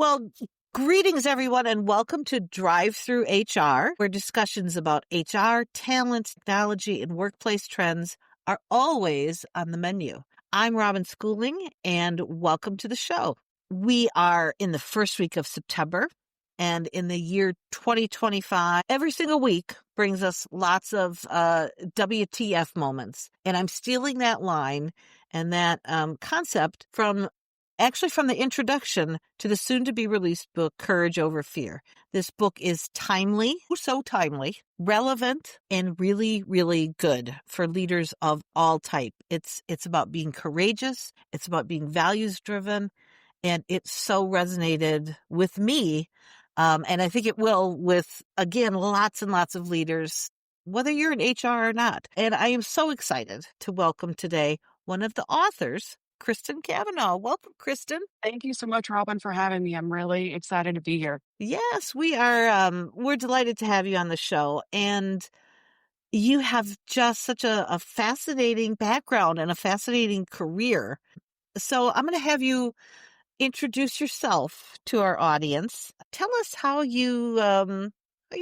Well, greetings, everyone, and welcome to Drive Through HR, where discussions about HR, talent, technology, and workplace trends are always on the menu. I'm Robin Schooling, and welcome to the show. We are in the first week of September, and in the year 2025, every single week brings us lots of WTF moments. And I'm stealing that line and that concept from the introduction to the soon-to-be-released book, Courage Over Fear. This book is timely, so timely, relevant, and really, really good for leaders of all type. It's about being courageous. It's about being values-driven. And it so resonated with me. And I think it will with, again, lots and lots of leaders, whether you're in HR or not. And I am so excited to welcome today one of the authors, Kristen Kavanaugh. Welcome, Kristen. Thank you so much, Robin, for having me. I'm really excited to be here. Yes, we are. We're delighted to have you on the show. And you have just such a fascinating background and a fascinating career. So I'm going to have you introduce yourself to our audience. Tell us how you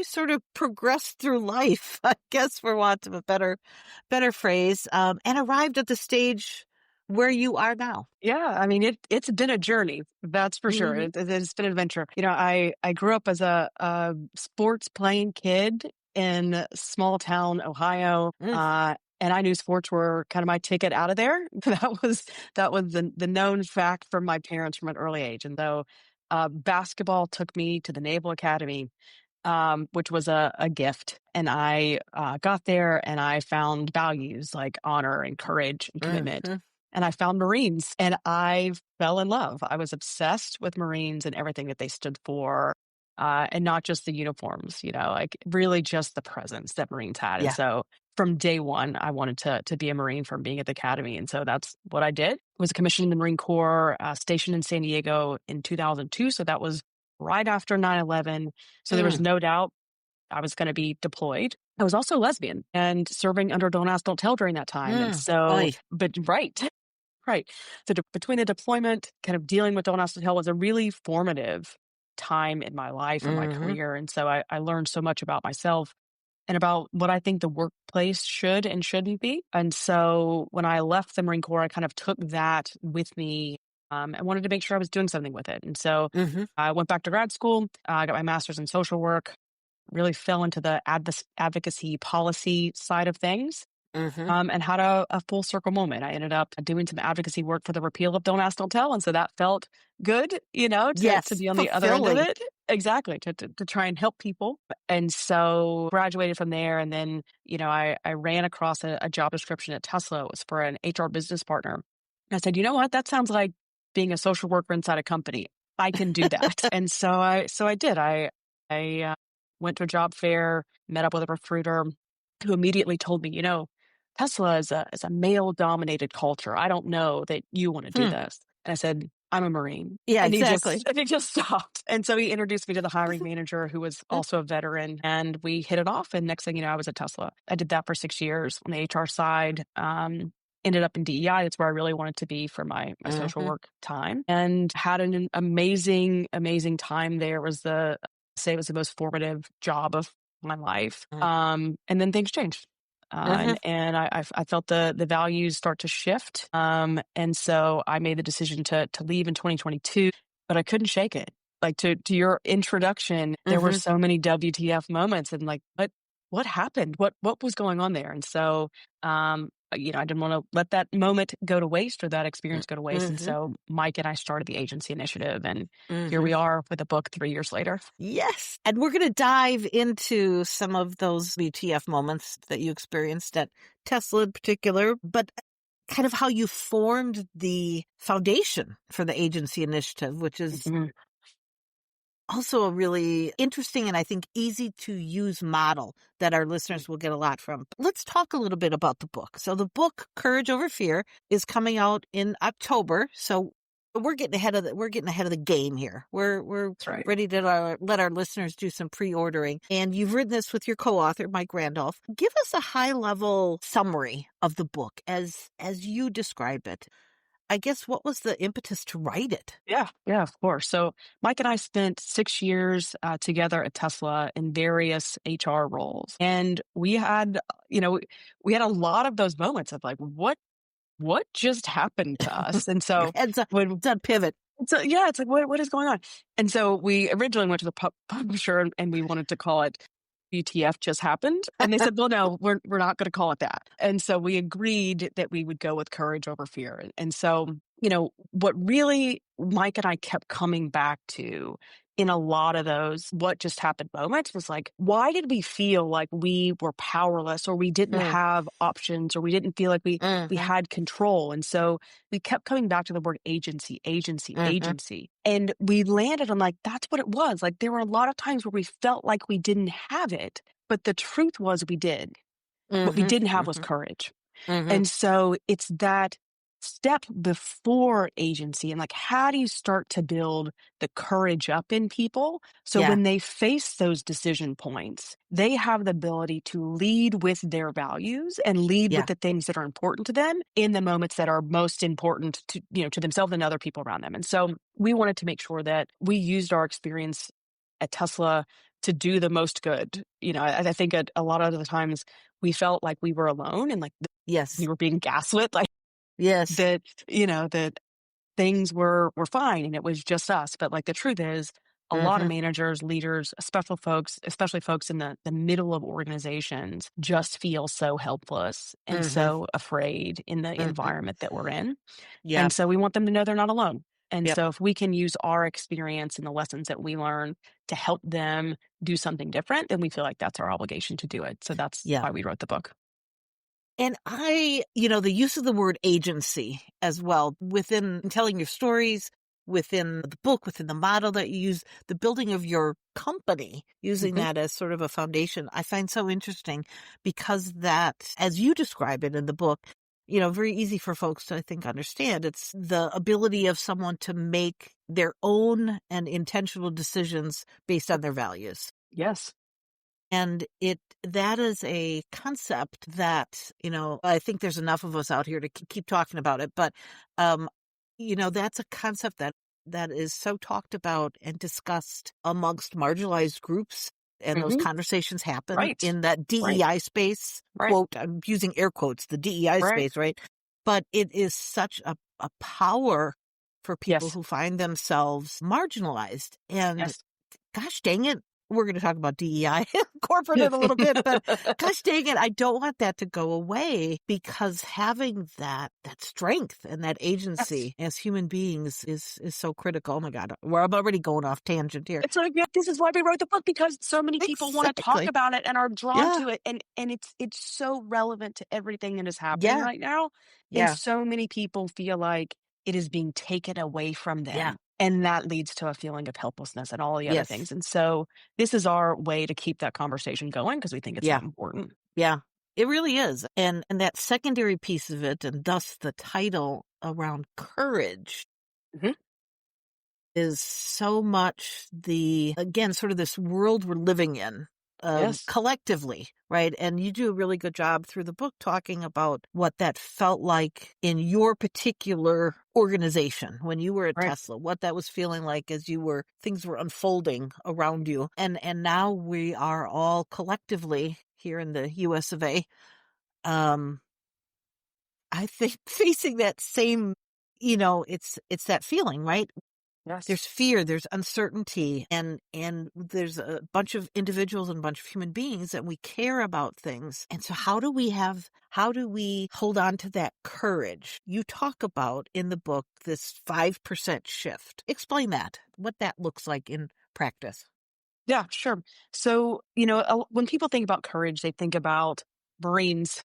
sort of progressed through life, I guess, for want of a better phrase, and arrived at the stage where you are now. Yeah, I mean, it's been a journey, that's for sure. Mm-hmm. It's been an adventure. I grew up as a sports playing kid in small town Ohio. And I knew sports were kind of my ticket out of there. That was the known fact from my parents from an early age. And though basketball took me to the Naval Academy, which was a gift. And I got there and I found values like honor and courage and commitment. Mm-hmm. And I found Marines and I fell in love. I was obsessed with Marines and everything that they stood for. And not just the uniforms, like really just the presence that Marines had. Yeah. And so from day one, I wanted to be a Marine from being at the Academy. And so that's what I did. Was commissioned in the Marine Corps, stationed in San Diego in 2002. So that was right after 9/11. So there was no doubt I was going to be deployed. I was also lesbian and serving under Don't Ask, Don't Tell during that time. And so, right. So between the deployment, kind of dealing with Don't Ask, Don't Tell was a really formative time in my life and my career. And so I learned so much about myself and about what I think the workplace should and shouldn't be. And so when I left the Marine Corps, I kind of took that with me and wanted to make sure I was doing something with it. And so I went back to grad school. I got my master's in social work, really fell into the advocacy policy side of things. And had a full circle moment. I ended up doing some advocacy work for the repeal of Don't Ask, Don't Tell. And so that felt good, to be on the other end of it. Exactly, to try and help people. And so graduated from there. And then, I ran across a job description at Tesla. It was for an HR business partner. And I said, you know what? That sounds like being a social worker inside a company. I can do that. And so I did. I went to a job fair, met up with a recruiter who immediately told me, Tesla is a male-dominated culture. I don't know that you want to do this. And I said, I'm a Marine. Yeah, and exactly. He just stopped. And so he introduced me to the hiring manager who was also a veteran. And we hit it off. And next thing you know, I was at Tesla. I did that for 6 years on the HR side. Ended up in DEI. That's where I really wanted to be for my social work time. And had an amazing, amazing time there. It was the most formative job of my life. And then things changed. And I felt the values start to shift. And so I made the decision to leave in 2022, but I couldn't shake it. Like to your introduction, there were so many WTF moments and like, what happened? What was going on there? And so, I didn't want to let that moment go to waste or that experience go to waste. And so Mike and I started the agency initiative and here we are with a book 3 years later. Yes. And we're going to dive into some of those WTF moments that you experienced at Tesla in particular, but kind of how you formed the foundation for the agency initiative, which is also a really interesting and I think easy to use model that our listeners will get a lot from. Let's talk a little bit about the book. So the book Courage Over Fear is coming out in October. So we're getting ahead of the game here. We're ready to let our listeners do some pre-ordering. And you've written this with your co-author, Mike Randolph. Give us a high-level summary of the book as you describe it. I guess what was the impetus to write it? Yeah, of course. So Mike and I spent 6 years together at Tesla in various HR roles, and we had a lot of those moments of like, what just happened to us? And Your so head's when it's on pivot. so yeah, it's like what is going on? And so we originally went to the publisher and we wanted to call it "WTF just happened," and they said, "Well, no, we're not going to call it that." And so we agreed that we would go with courage over fear. And so what really Mike and I kept coming back to in a lot of those what just happened moments was like, why did we feel like we were powerless or we didn't Mm, have options or we didn't feel like we mhm, had control? And so we kept coming back to the word agency, agency, mhm, agency. And we landed on like, that's what it was. Like there were a lot of times where we felt like we didn't have it, but the truth was we did. What we mhm, didn't have was mhm, courage. mhm. And so it's that step before agency and like, how do you start to build the courage up in people? So Yeah, when they face those decision points, they have the ability to lead with their values and lead with yeah. the things that are important to them in the moments that are most important to themselves and other people around them. And so we wanted to make sure that we used our experience at Tesla to do the most good. I think a lot of the times we felt like we were alone and like we Yes, were being gaslit, like yes. that things were fine and it was just us. But like the truth is, a lot of Mhm, managers, leaders, special folks, especially folks in the middle of organizations, just feel so helpless and mhm, so afraid in the mhm. environment that we're in. And Yep, so we want them to know they're not alone. And yep, so if we can use our experience and the lessons that we learn to help them do something different, then we feel like that's our obligation to do it. So that's yep. why we wrote the book. And the use of the word agency as well within telling your stories, within the book, within the model that you use, the building of your company, using Hmm. that as sort of a foundation, I find so interesting because that, as you describe it in the book, very easy for folks to, I think, understand. It's the ability of someone to make their own and intentional decisions based on their values. Yes. And that is a concept that, I think there's enough of us out here to keep talking about it. But, that's a concept that is so talked about and discussed amongst marginalized groups. And those Hmm. conversations happen Right. in that Right. DEI space, Right. quote, I'm using air quotes, the DEI Right. space, right? But it is such a power for people Yes. who find themselves marginalized. And Yes. gosh dang it, we're going to talk about DEI corporate in a little bit, but gosh dang it, I don't want that to go away because having that strength and that Yes. agency as human beings is so critical. Oh my God, I'm already going off tangent here. It's like, yeah, this is why we wrote the book because so many people want to talk Exactly. about it and are drawn Yeah. to it, and it's so relevant to everything that is happening Yeah. right now, and Yeah. so many people feel like it is being taken away from Yeah. them, and that leads to a feeling of helplessness and all the other Yes. things. And so this is our way to keep that conversation going because we think it's Yeah. that important. Yeah. It really is. And that secondary piece of it, and thus the title around courage, Mhm. is so much again, sort of this world we're living in, Yes. collectively, right? And you do a really good job through the book talking about what that felt like in your particular organization when you were at Right. Tesla, what that was feeling like as things were unfolding around you. And now we are all collectively here in the US of A, um, I think facing that same, it's that feeling, right? Yes. There's fear, there's uncertainty, and there's a bunch of individuals and a bunch of human beings, and we care about things. And so how do we hold on to that courage? You talk about in the book this 5% shift. Explain that, what that looks like in practice. Yeah, sure. So, when people think about courage, they think about Marines.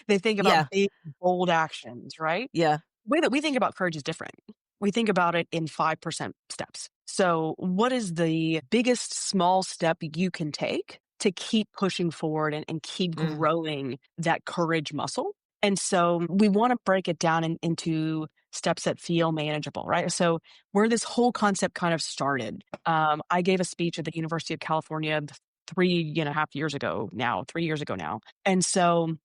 They think about Yeah, big, bold actions, right? yeah. The way that we think about courage is different. We think about it in 5% steps. So, what is the biggest small step you can take to keep pushing forward and keep Mm, growing that courage muscle? And so, we want to break it down into steps that feel manageable, right? So, where this whole concept kind of started, I gave a speech at the University of California 3.5 years ago now, 3 years ago now. And so,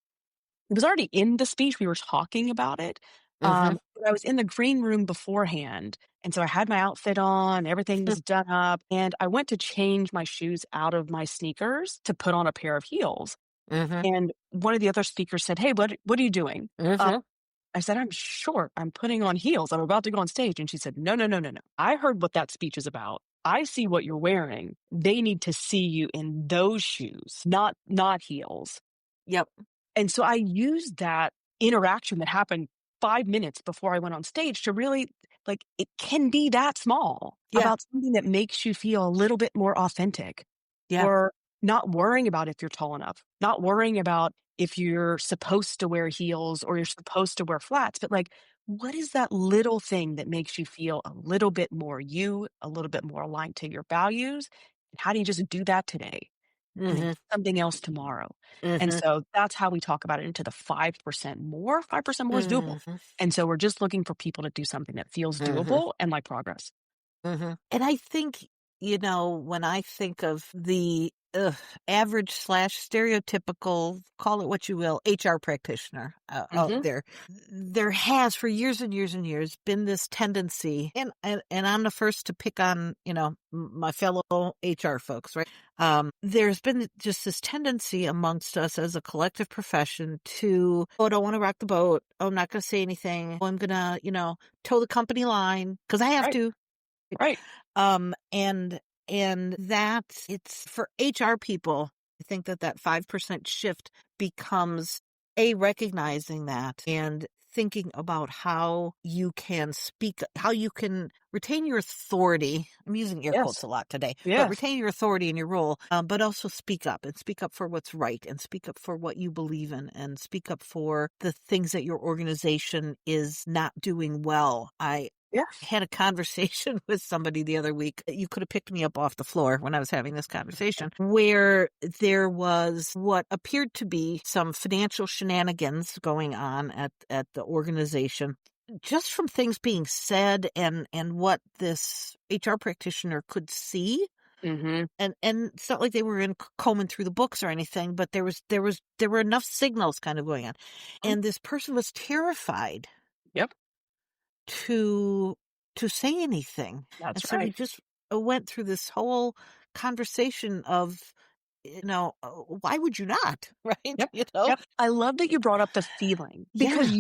it was already in the speech. We were talking about it, Mhm. But I was in the green room beforehand, and so I had my outfit on, everything was done up, and I went to change my shoes out of my sneakers to put on a pair of heels. Mhm. And one of the other speakers said, "Hey, what are you doing?" Mhm. I said, "I'm short. I'm putting on heels. I'm about to go on stage." And she said, "No, no, no, no, no. I heard what that speech is about. I see what you're wearing. They need to see you in those shoes, not heels." Yep. And so I used that interaction that happened 5 minutes before I went on stage to really like, it can be that small Yeah. about something that makes you feel a little bit more authentic, Yeah. or not worrying about if you're tall enough, not worrying about if you're supposed to wear heels or you're supposed to wear flats, but like, what is that little thing that makes you feel a little bit more you, a little bit more aligned to your values? And how do you just do that today? And then Mhm. something else tomorrow. And Mhm. so that's how we talk about it into the 5% more. 5% more is doable. Mhm. And so we're just looking for people to do something that feels Mhm. doable and like progress. Mhm. And I think, when I think of the average slash stereotypical, call it what you will, HR practitioner out Hmm. there has for years and years and years been this tendency, and I'm the first to pick on, my fellow HR folks, right? There's been just this tendency amongst us as a collective profession to, oh, I don't want to rock the boat. Oh, I'm not going to say anything. Oh, I'm going to, toe the company line because I have Right. to. Right. And that it's for HR people, I think that 5% shift becomes recognizing that and thinking about how you can speak, how you can retain your authority. I'm using air quotes Yes. a lot today, but Yes. retain your authority in your role, but also speak up and speak up for what's right and speak up for what you believe in and speak up for the things that your organization is not doing well. I Yes. had a conversation with somebody the other week. You could have picked me up off the floor when I was having this conversation, where there was what appeared to be some financial shenanigans going on at the organization, just from things being said and what this HR practitioner could see. Hmm. And it's not like they were combing through the books or anything, but there were enough signals kind of going on. And this person was terrified Yep. to say anything. And That's so we right. just went through this whole conversation of, why would you not? Right? Yep. Yep. I love that you brought up the feeling because Yeah.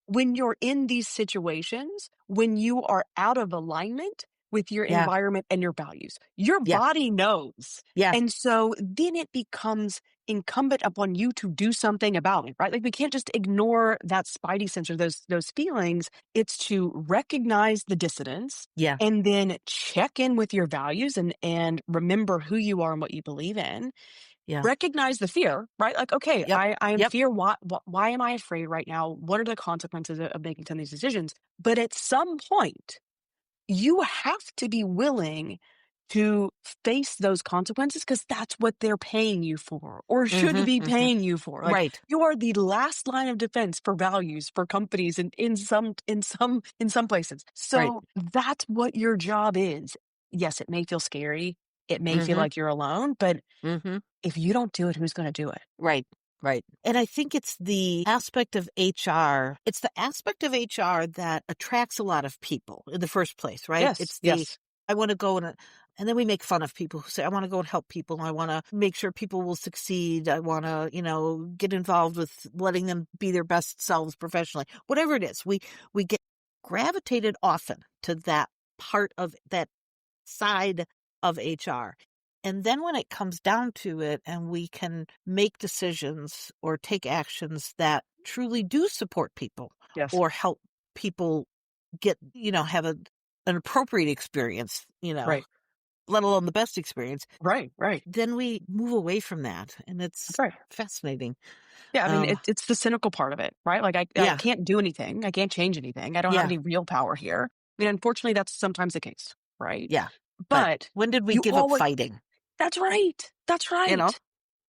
when you're in these situations, when you are out of alignment with your Yeah. environment and your values, your Yeah. body knows. Yeah. And so then it becomes incumbent upon you to do something about it, right? Like we can't just ignore that spidey sense or those feelings. It's to recognize the dissonance Yeah. and then check in with your values and remember who you are and what you believe in. Yeah. Recognize the fear, right? Like, okay, Yep. I am Yep. fear. Why am I afraid right now? What are the consequences of making some of these decisions? But at some point, you have to be willing to face those consequences because that's what they're paying you for or should Mhm. be Mhm. paying you for. Like Right. you are the last line of defense for values for companies and in some places. Right. So that's what your job is. Yes, it may feel scary. It may feel Mhm. like you're alone, but Mhm. if you don't do it, who's going to do it? Right. Right. And I think it's the aspect of HR. It's the aspect of HR that attracts a lot of people in the first place, right? Yes, It's the, yes, I want to go and then we make fun of people who say, I want to go and help people. I want to make sure people will succeed. I want to, get involved with letting them be their best selves professionally. Whatever it is, we get gravitated often to that part of that side of HR. And then when it comes down to it and we can make decisions or take actions that truly do support people yes. or help people get, have an appropriate experience, Right, let alone the best experience, right, right. then we move away from that. And That's it's right. fascinating. Yeah, I mean, Um, it's the cynical part of it, right? Like I yeah, can't do anything. I can't change anything. I don't have yeah, any real power here. I mean, unfortunately, that's sometimes the case, right? yeah. But But when did we you give up always fighting? that's right. That's You know? right.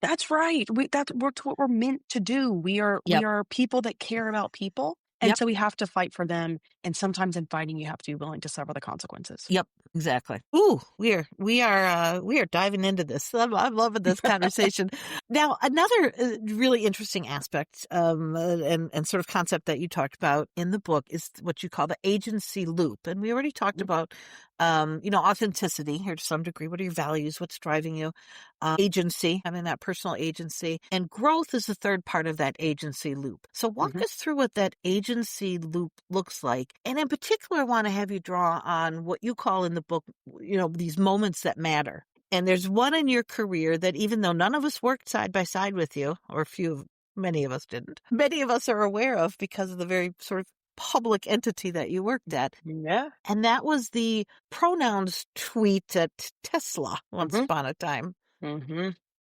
That's right. That's what we're meant to do. We Yep. are people that care about people. And Yep. so we have to fight for them. And sometimes in fighting, you have to be willing to suffer the consequences. Yep, exactly. Ooh, we are diving into this. I'm loving this conversation. Now, another really interesting aspect and sort of concept that you talked about in the book is what you call the agency loop. And we already talked about authenticity here to some degree. What are your values? What's driving you? Agency, having that personal agency, and growth is the third part of that agency loop. So walk us through what that agency loop looks like. And in particular, I want to have you draw on what you call in the book, these moments that matter. And there's one in your career that even though none of us worked side by side with you, or many of us didn't, many of us are aware of because of the very sort of public entity that you worked at. Yeah. And that was the pronouns tweet at Tesla once upon a time.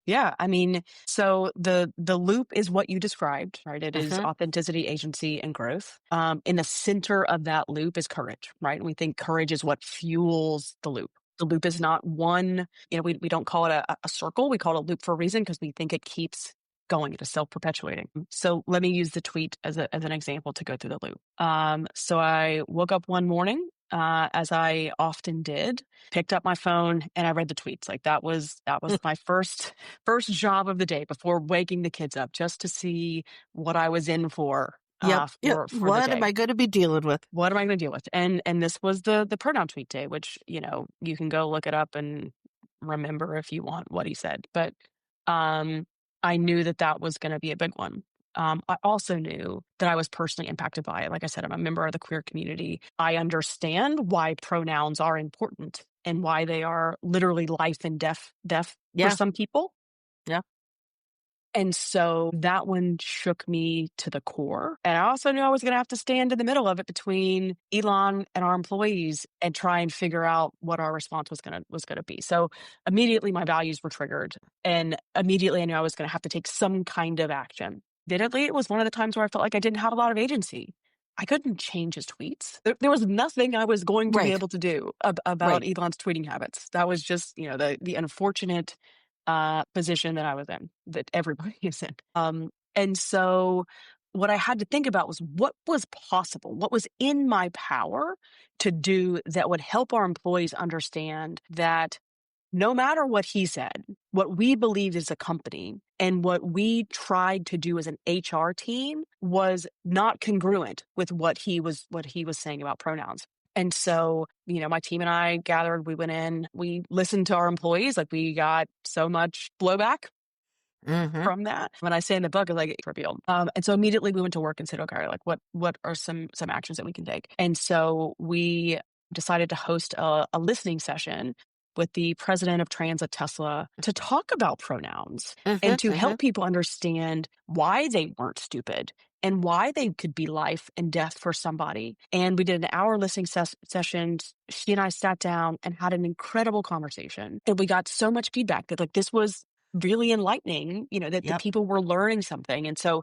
Yeah. I mean, so the loop is what you described, right? It is authenticity, agency, and growth. In the center of that loop is courage, right? And we think courage is what fuels the loop. The loop is not one, we don't call it a circle. We call it a loop for a reason because we think it keeps going. It is self-perpetuating. So let me use the tweet as an example to go through the loop. So I woke up one morning, as I often did, picked up my phone and I read the tweets. Like that was my first job of the day before waking the kids up, just to see what I was in for. Yep. For What the day. am I going to be dealing with? What am I going to deal with? And this was the pronoun tweet day, which, you can go look it up and remember if you want what he said. But I knew that was going to be a big one. I also knew that I was personally impacted by it. Like I said, I'm a member of the queer community. I understand why pronouns are important and why they are literally life and death for some people. Yeah. And so that one shook me to the core. And I also knew I was going to have to stand in the middle of it between Elon and our employees and try and figure out what our response was going to be. So immediately my values were triggered, and immediately I knew I was going to have to take some kind of action. Admittedly, it was one of the times where I felt like I didn't have a lot of agency. I couldn't change his tweets. There was nothing I was going to be able to do about Elon's tweeting habits. That was just, the unfortunate position that I was in, that everybody is in. And so what I had to think about was what was possible, what was in my power to do that would help our employees understand that no matter what he said, what we believed as a company and what we tried to do as an HR team was not congruent with what he was saying about pronouns. And so, my team and I gathered, we went in, we listened to our employees, like we got so much blowback from that. When I say in the book, it's like it's revealed. And so immediately we went to work and said, okay, like what are some actions that we can take? And so we decided to host a listening session with the president of Trans at Tesla to talk about pronouns and to help people understand why they weren't stupid and why they could be life and death for somebody. And we did an hour listening session. She and I sat down and had an incredible conversation. And we got so much feedback that like this was really enlightening, that the people were learning something. And so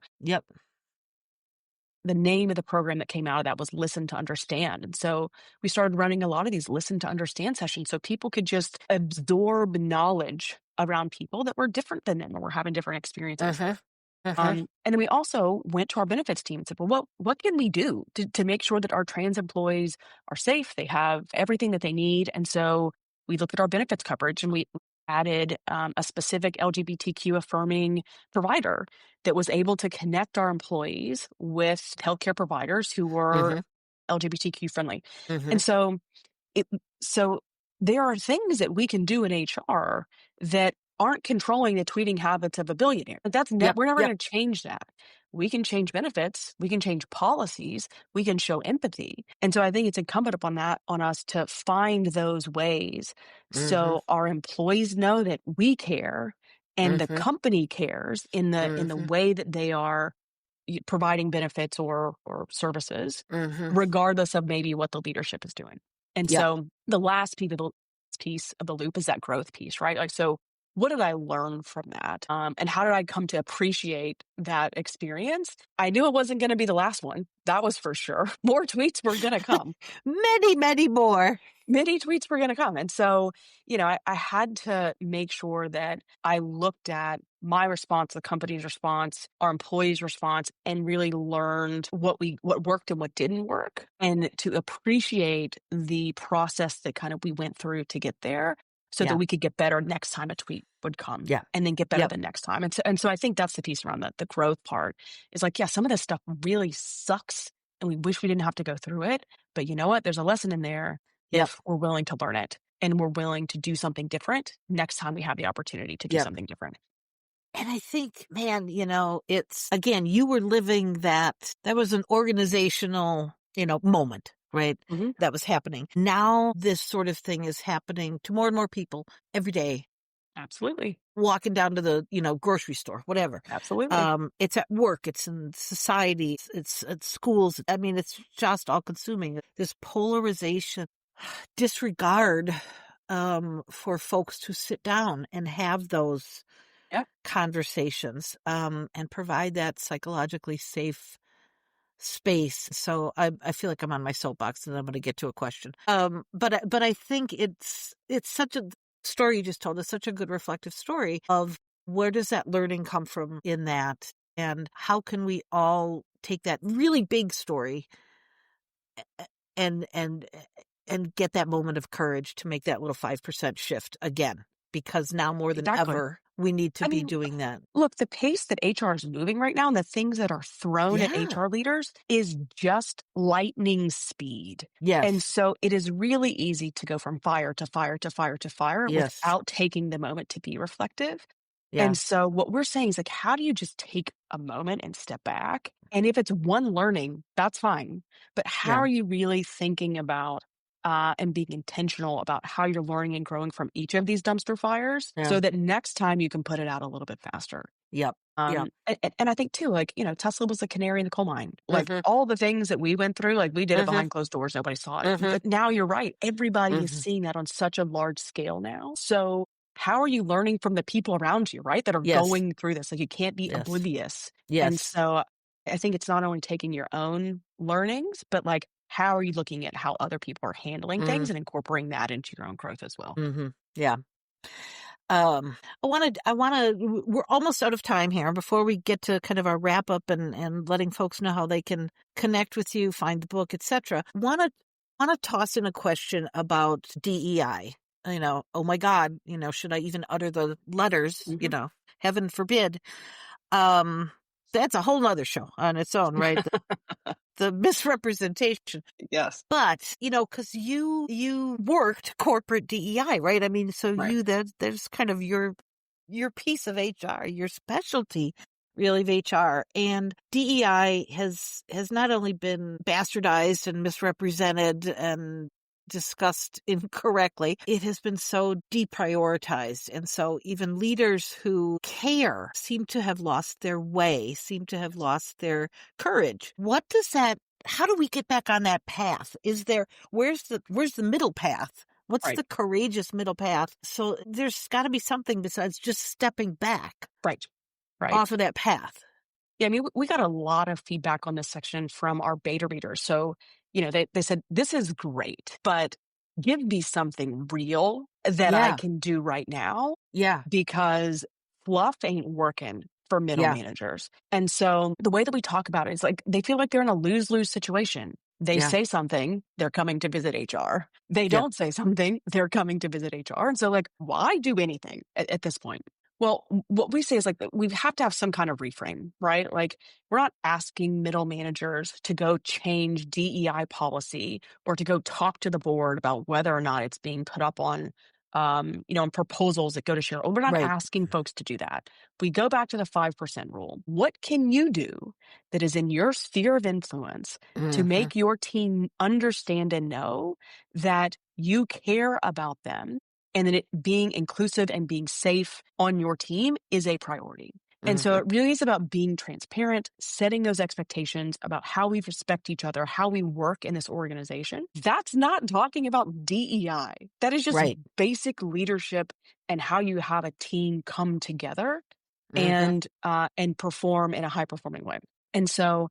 the name of the program that came out of that was Listen to Understand. And so we started running a lot of these Listen to Understand sessions so people could just absorb knowledge around people that were different than them or were having different experiences. And then we also went to our benefits team and said, well, what can we do to make sure that our trans employees are safe? They have everything that they need. And so we looked at our benefits coverage and we added a specific LGBTQ affirming provider that was able to connect our employees with healthcare providers who were LGBTQ friendly. And so there are things that we can do in HR that aren't controlling the tweeting habits of a billionaire. We're never going to change that. We can change benefits. We can change policies. We can show empathy. And so I think it's incumbent upon us to find those ways so our employees know that we care and the company cares in the way that they are providing benefits or services, regardless of maybe what the leadership is doing. And so the last piece of the loop is that growth piece, right? Like, so what did I learn from that? And how did I come to appreciate that experience? I knew it wasn't going to be the last one. That was for sure. More tweets were going to come. Many, many more. many tweets were going to come. And so, I had to make sure that I looked at my response, the company's response, our employees' response, and really learned what worked and what didn't work, and to appreciate the process that kind of we went through to get there so that Yeah. we could get better next time a tweet would come. Yeah. And then get better Yep. the next time. And so I think that's the piece around the growth part is like, yeah, some of this stuff really sucks and we wish we didn't have to go through it. But you know what? There's a lesson in there Yep. if we're willing to learn it and we're willing to do something different next time we have the opportunity to do Yep. something different. And I think, man, it's, again, you were living that was an organizational, moment, right? Mm-hmm. That was happening. Now this sort of thing is happening to more and more people every day, Absolutely. walking down to the, grocery store, whatever. Absolutely. It's at work, it's in society, it's at schools. I mean, it's just all consuming. This polarization, disregard, for folks to sit down and have those Yeah. conversations, and provide that psychologically safe space. So I feel like I'm on my soapbox and I'm going to get to a question. But I think it's such a story you just told us, such a good reflective story of where does that learning come from in that, and how can we all take that really big story and get that moment of courage to make that little 5% shift again, because now more than Exactly. ever we need to I be mean, doing that. look, the pace that HR is moving right now and the things that are thrown at Yeah. HR leaders is just lightning speed. And Yes. so it is really easy to go from fire to fire to fire to fire Yes. without taking the moment to be reflective. Yeah. And so what we're saying is like, how do you just take a moment and step back? And if it's one learning, that's fine. But how Yeah. are you really thinking about and being intentional about how you're learning and growing from each of these dumpster fires Yeah. so that next time you can put it out a little bit faster? Yep. Yep. And I think too, like, Tesla was a canary in the coal mine. Like Mhm. all the things that we went through, like we did it Mhm. behind closed doors. Nobody saw it. Mhm. But now you're right. Everybody is Mhm. seeing that on such a large scale now. So how are you learning from the people around you, right? That are Yes. going through this. Like you can't be Yes. oblivious. And Yes. so I think it's not only taking your own learnings, but like, how are you looking at how other people are handling things and incorporating that into your own growth as well? Mhm. Yeah. We're almost out of time here. Before we get to kind of our wrap up and letting folks know how they can connect with you, find the book, etc. Want to toss in a question about DEI. Oh my God, should I even utter the letters? Mhm. Heaven forbid. That's a whole nother show on its own, right? The misrepresentation. Yes. But, because you worked corporate DEI, right? I mean, so Right. there's kind of your piece of HR, your specialty really of HR. And DEI has not only been bastardized and misrepresented and discussed incorrectly, it has been so deprioritized. And so even leaders who care seem to have lost their way, seem to have lost their courage. How do we get back on that path? Where's the middle path? What's Right. the courageous middle path? So there's got to be something besides just stepping back Right. Right. off of that path. Yeah, I mean, we got a lot of feedback on this section from our beta readers. So, they said, this is great, but give me something real that I Yeah. can do right now Yeah. because fluff ain't working for middle Yeah. managers. And so the way that we talk about it is like they feel like they're in a lose-lose situation. They Yeah. say something, they're coming to visit HR. They Yep. don't say something, they're coming to visit HR. And so like, why do anything at this point? Well, what we say is like we have to have some kind of reframe, right? Like we're not asking middle managers to go change DEI policy or to go talk to the board about whether or not it's being put up on, on proposals that go to share. We're not Right. asking folks to do that. We go back to the 5% rule. What can you do that is in your sphere of influence to Mhm. make your team understand and know that you care about them and that it being inclusive and being safe on your team is a priority? And so Mhm. it really is about being transparent, setting those expectations about how we respect each other, how we work in this organization. That's not talking about DEI. That is just Right. basic leadership and how you have a team come together Mhm. and perform in a high performing way. And so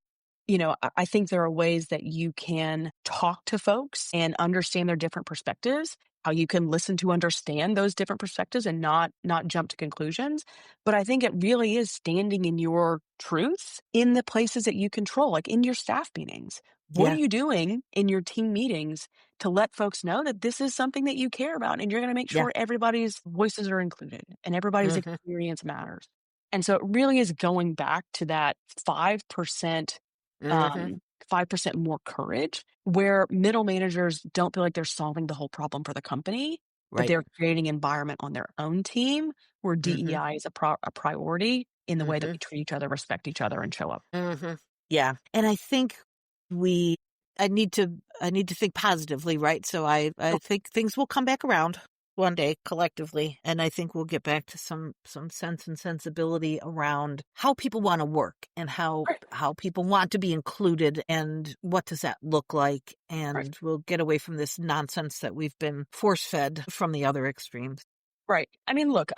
I think there are ways that you can talk to folks and understand their different perspectives, how you can listen to understand those different perspectives and not jump to conclusions. But I think it really is standing in your truth in the places that you control, like in your staff meetings. What are Yeah. you doing in your team meetings to let folks know that this is something that you care about and you're going to make Yeah. sure everybody's voices are included and everybody's Mm-hmm. experience matters? And so it really is going back to that 5%, Mm-hmm. um, 5% more courage, where middle managers don't feel like they're solving the whole problem for the company, but Right. they're creating environment on their own team where Mm-hmm. DEI is a priority in the way that Mm-hmm. we treat each other, respect each other, and show up. Mm-hmm. Yeah. And I think we I need to think positively, right? So I Oh, think things will come back around one day collectively, and I think we'll get back to some sense and sensibility around how people want to work and right, how people want to be included and what does that look like, right. and we'll get away from this nonsense that we've been force-fed from the other extremes. Right. I mean, look,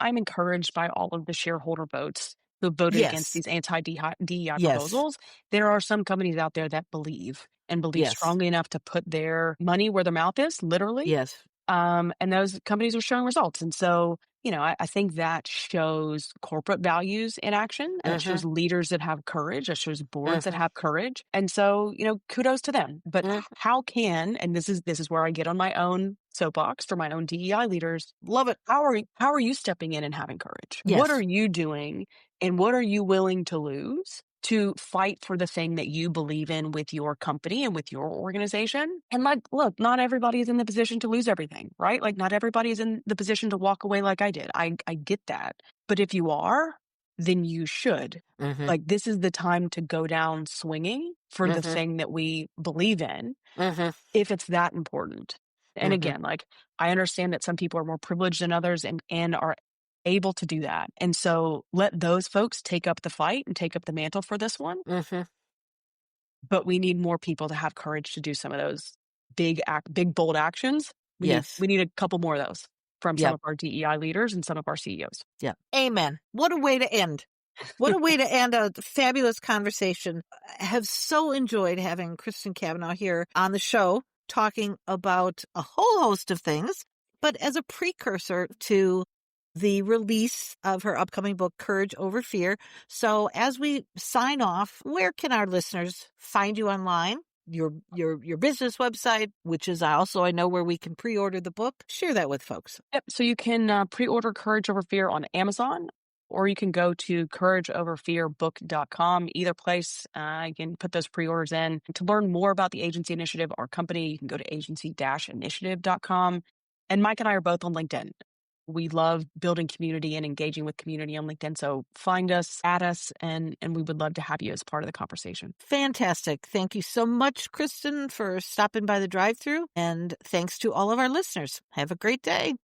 I'm encouraged by all of the shareholder votes who voted against Yes. these anti-DEI Yes. proposals. There are some companies out there that believe Yes. strongly enough to put their money where their mouth is, literally. Yes. And those companies are showing results. And so, I think that shows corporate values in action, and it Mhm. shows leaders that have courage. It shows boards that Mhm. have courage. And so, kudos to them. But Mhm. how can, and this is where I get on my own soapbox for my own DEI leaders. Love it. How are you stepping in and having courage? What are Yes. you doing, and what are you willing to lose to fight for the thing that you believe in with your company and with your organization? And like, look, not everybody is in the position to lose everything, right? Like, not everybody is in the position to walk away like I did. I get that. But if you are, then you should. Mhm. Like, this is the time to go down swinging for the Mhm. thing that we believe in, Mhm. if it's that important. And Mhm. again, like, I understand that some people are more privileged than others and are able to do that. And so let those folks take up the fight and take up the mantle for this one. Mhm. But we need more people to have courage to do some of those big, bold actions. We need Yes. we need a couple more of those from some Yep. of our DEI leaders and some of our CEOs. Yep. Amen. What a way to end. What a way to end a fabulous conversation. I have so enjoyed having Kristen Kavanaugh here on the show talking about a whole host of things, but as a precursor to the release of her upcoming book, Courage Over Fear. So as we sign off, where can our listeners find you online? Your business website, which is also, I know, where we can pre-order the book. Share that with folks. Yep. So you can pre-order Courage Over Fear on Amazon, or you can go to courageoverfearbook.com. Either place, you can put those pre-orders in. To learn more about the agency initiative, our company, you can go to agency-initiative.com. And Mike and I are both on LinkedIn. We love building community and engaging with community on LinkedIn. So find us, add us, and we would love to have you as part of the conversation. Fantastic. Thank you so much, Kristen, for stopping by the drive-thru. And thanks to all of our listeners. Have a great day.